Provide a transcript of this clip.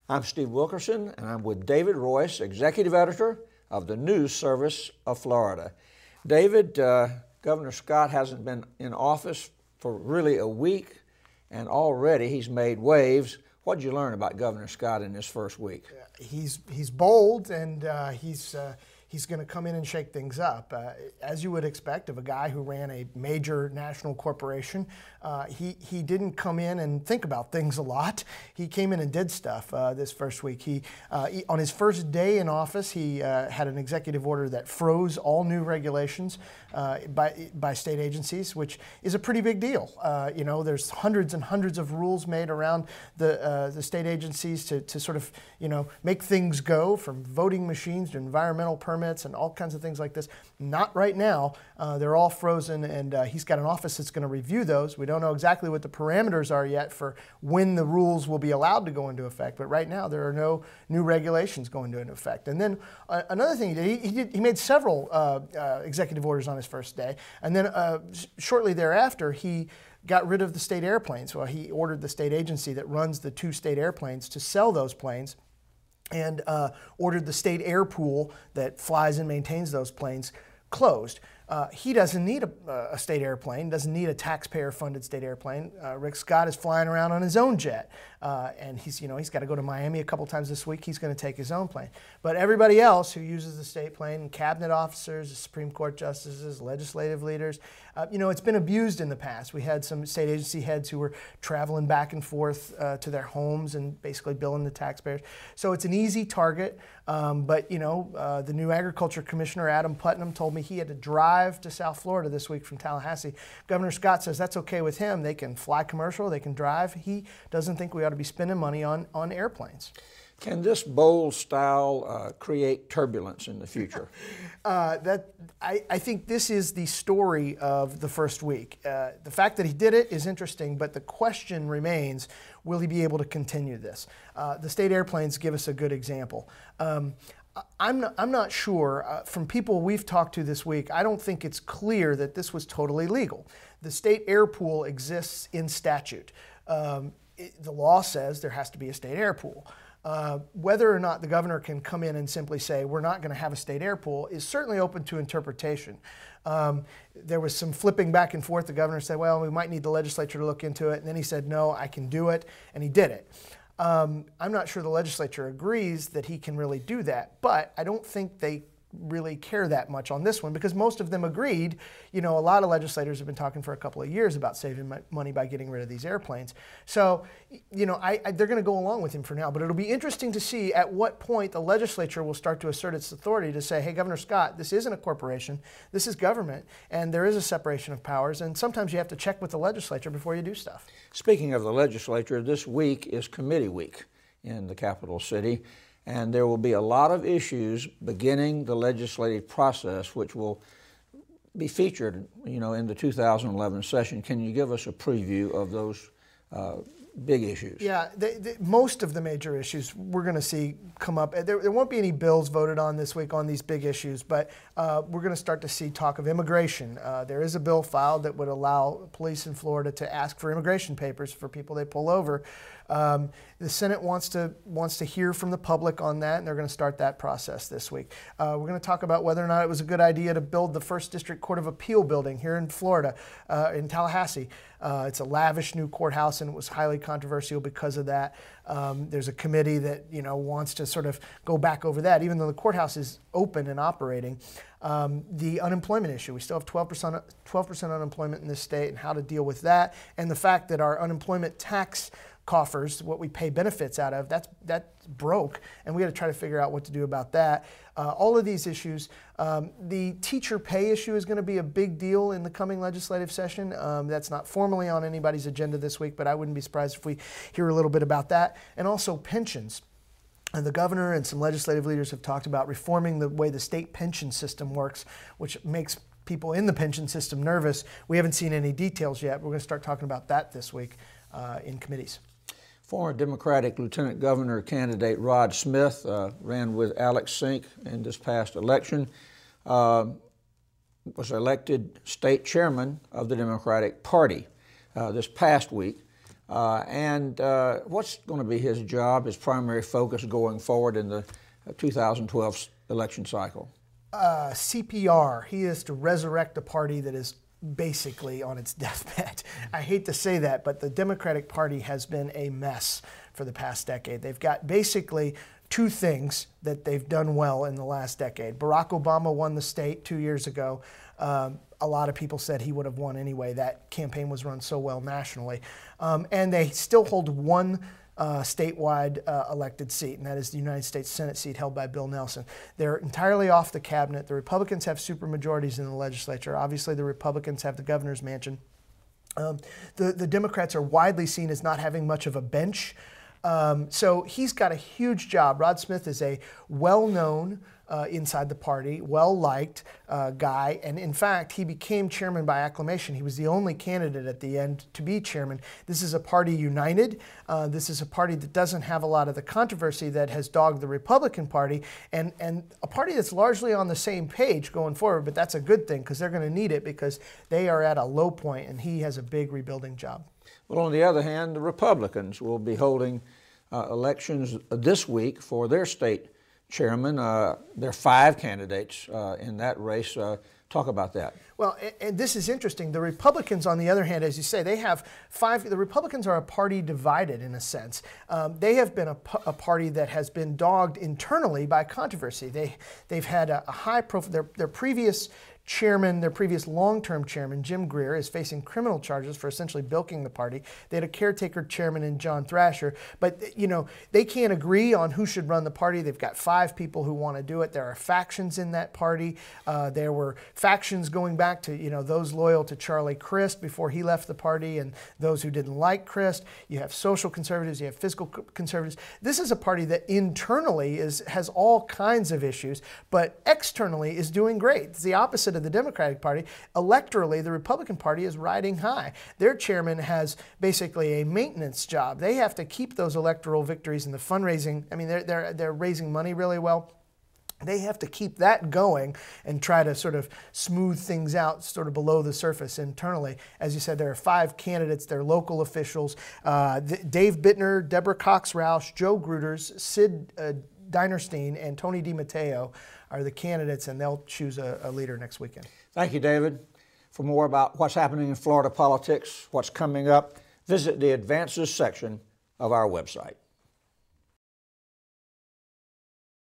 I'm Steve Wilkerson, and I'm with David Royse, Executive Editor of the News Service of Florida. David, Governor Scott hasn't been in office for really a week, and already he's made waves. What did you learn about Governor Scott in his first week? He's bold, and he's going to come in and shake things up. As you would expect of a guy who ran a major national corporation, he didn't come in and think about things a lot. He came in and did stuff this first week. He on his first day in office, he had an executive order that froze all new regulations by state agencies, which is a pretty big deal. You know, there's hundreds and hundreds of rules made around the state agencies to sort of, you know, make things go, from voting machines to environmental permits and all kinds of things like this. Not right now. They're all frozen, and he's got an office that's going to review those. We don't know exactly what the parameters are yet for when the rules will be allowed to go into effect, but right now there are no new regulations going into effect. And then another thing he did, he made several executive orders on his first day, and then shortly thereafter he got rid of the state airplanes. Well, he ordered the state agency that runs the two state airplanes to sell those planes, and ordered the state air pool that flies and maintains those planes closed. He doesn't need a state airplane, doesn't need a taxpayer-funded state airplane. Rick Scott is flying around on his own jet, and he's got to go to Miami a couple times this week. He's going to take his own plane. But everybody else who uses the state plane, cabinet officers, the Supreme Court justices, legislative leaders, it's been abused in the past. We had some state agency heads who were traveling back and forth to their homes and basically billing the taxpayers. So it's an easy target. But the new agriculture commissioner, Adam Putnam, told me he had to drive to South Florida this week from Tallahassee. Governor Scott says that's okay with him. They can fly commercial, they can drive. He doesn't think we ought to be spending money on airplanes. Can this bold style create turbulence in the future? I think this is the story of the first week. The fact that he did it is interesting, but the question remains, will he be able to continue this? The state airplanes give us a good example. I'm not sure. From people we've talked to this week, I don't think it's clear that this was totally legal. The state air pool exists in statute. The law says there has to be a state air pool. Whether or not the governor can come in and simply say, we're not going to have a state air pool, is certainly open to interpretation. There was some flipping back and forth. The governor said, well, we might need the legislature to look into it. And then he said, no, I can do it. And he did it. I'm not sure the legislature agrees that he can really do that, but I don't think they really care that much on this one, because most of them agreed. A lot of legislators have been talking for a couple of years about saving money by getting rid of these airplanes. So, they're going to go along with him for now, but it'll be interesting to see at what point the legislature will start to assert its authority to say, hey, Governor Scott, this isn't a corporation, this is government, and there is a separation of powers, and sometimes you have to check with the legislature before you do stuff. Speaking of the legislature, this week is committee week in the capital city, and there will be a lot of issues beginning the legislative process, which will be featured, in the 2011 session. Can you give us a preview of those big issues? Yeah, most of the major issues we're going to see come up. There won't be any bills voted on this week on these big issues, but we're going to start to see talk of immigration. There is a bill filed that would allow police in Florida to ask for immigration papers for people they pull over. The Senate wants to hear from the public on that, and they're going to start that process this week. We're going to talk about whether or not it was a good idea to build the First District Court of Appeal building here in Florida, in Tallahassee. It's a lavish new courthouse, and it was highly controversial because of that. There's a committee that wants to sort of go back over that, even though the courthouse is open and operating. The unemployment issue, we still have 12% unemployment in this state, and how to deal with that, and the fact that our unemployment tax coffers, what we pay benefits out of, that's broke, and we got to try to figure out what to do about that. All of these issues. The teacher pay issue is going to be a big deal in the coming legislative session. That's not formally on anybody's agenda this week, but I wouldn't be surprised if we hear a little bit about that. And also pensions. And the governor and some legislative leaders have talked about reforming the way the state pension system works, which makes people in the pension system nervous. We haven't seen any details yet. We're going to start talking about that this week in committees. Former Democratic Lieutenant Governor candidate Rod Smith ran with Alex Sink in this past election, was elected state chairman of the Democratic Party this past week. What's going to be his job, his primary focus going forward in the 2012 election cycle? CPR. He is to resurrect a party that is basically on its deathbed. I hate to say that, but the Democratic Party has been a mess for the past decade. They've got basically two things that they've done well in the last decade. Barack Obama won the state 2 years ago. A lot of people said he would have won anyway. That campaign was run so well nationally. And they still hold one statewide elected seat, and that is the United States Senate seat held by Bill Nelson. They're entirely off the cabinet. The Republicans have supermajorities in the legislature. Obviously, the Republicans have the governor's mansion. The Democrats are widely seen as not having much of a bench. So he's got a huge job. Rod Smith is a well-known inside the party, well-liked guy, and in fact, he became chairman by acclamation. He was the only candidate at the end to be chairman. This is a party united. This is a party that doesn't have a lot of the controversy that has dogged the Republican Party, and a party that's largely on the same page going forward, but that's a good thing because they're going to need it because they are at a low point, and he has a big rebuilding job. Well, on the other hand, the Republicans will be holding elections this week for their state chairman. There are 5 candidates in that race. Talk about that. Well, and this is interesting. The Republicans, on the other hand, as you say, they have 5. The Republicans are a party divided in a sense. They have been a party that has been dogged internally by controversy. They've had a high profile. Their previous chairman, their previous long-term chairman, Jim Greer, is facing criminal charges for essentially bilking the party. They had a caretaker chairman in John Thrasher, but they can't agree on who should run the party. They've got 5 people who want to do it. There are factions in that party. There were factions going back to those loyal to Charlie Crist before he left the party, and those who didn't like Crist. You have social conservatives. You have fiscal conservatives. This is a party that internally has all kinds of issues, but externally is doing great. It's the opposite of the Democratic Party. Electorally, the Republican Party is riding high. Their chairman has basically a maintenance job. They have to keep those electoral victories and the fundraising. I mean, they're raising money really well. They have to keep that going and try to sort of smooth things out sort of below the surface internally. As you said, there are 5 candidates. They're local officials. Dave Bittner, Deborah Cox-Roush, Joe Gruters, Sid Dinerstein, and Tony DiMatteo are the candidates, and they'll choose a leader next weekend. Thank you, David. For more about what's happening in Florida politics, what's coming up, visit the Advances section of our website.